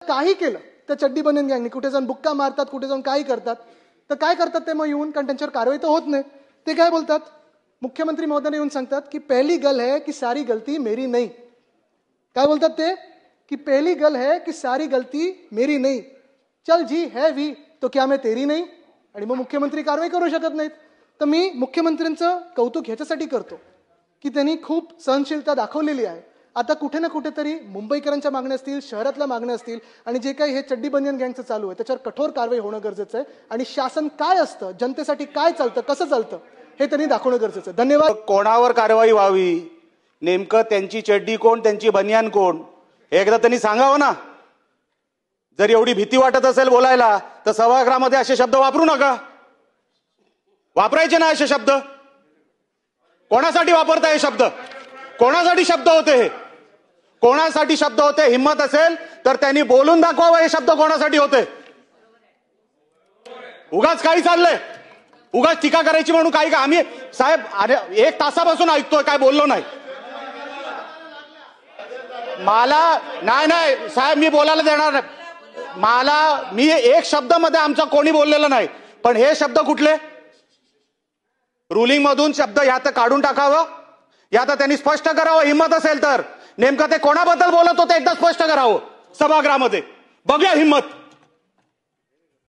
काही केलं त्या चड्डी बनियन गँगनी, कुठे जाऊन बुक्का मारतात, कुठे जाऊन काही करतात, तर काय करतात ते मग येऊन, कारण त्यांच्यावर कारवाई तर होत नाही, ते काय बोलतात, मुख्यमंत्री महोदयाने येऊन सांगतात की पहली गल है की सारी गलती मेरी नहीं. काय बोलतात ते की पहली गल है की सारी गलती मेरी नहीं, चल जी है भी तो क्या मैं तेरी नहीं. आणि मग मुख्यमंत्री कारवाई करू शकत नाहीत. तर मी मुख्यमंत्र्यांचं कौतुक ह्याच्यासाठी करतो की त्यांनी खूप सहनशीलता दाखवलेली आहे. आता कुठे ना कुठेतरी मुंबईकरांच्या मागण्या असतील, शहरातल्या मागण्या असतील, आणि जे काही हे चड्डी बनियन गँगचं चालू आहे त्याच्यावर कठोर कारवाई होणं गरजेचं आहे. आणि शासन काय असतं, जनतेसाठी काय चालतं, कसं चालतं हे त्यांनी दाखवणं गरजेचं आहे. धन्यवाद. कोणावर कारवाई व्हावी, नेमकं त्यांची चड्डी कोण, त्यांची बनियान कोण, हे एकदा त्यांनी सांगावं ना. जर एवढी भीती वाटत असेल बोलायला तर सभागृहामध्ये असे शब्द वापरू नका, वापरायचे ना असे शब्द. कोणासाठी वापरताय हे शब्द, कोणासाठी शब्द होते हे, कोणासाठी शब्द होते. हिम्मत असेल तर त्यांनी बोलून दाखवावं हे शब्द कोणासाठी होते. उगाच काही चाललंय, उगाच टीका करायची म्हणून काही का. आम्ही साहेब अरे 1 तासापासून ऐकतोय, काय बोललो नाही. मला नाही साहेब, मी बोलायला देणार नाही. मी 1 शब्द मध्ये आमचा कोणी बोललेलं नाही, पण हे शब्द कुठले, रुलिंग मधून शब्द या तर काढून टाकावं, या तर त्यांनी स्पष्ट करावं. हिम्मत असेल तर नेमकं ते कोणाबद्दल बोलत होते एकदा स्पष्ट करावं सभागृहामध्ये, बघूया हिम्मत.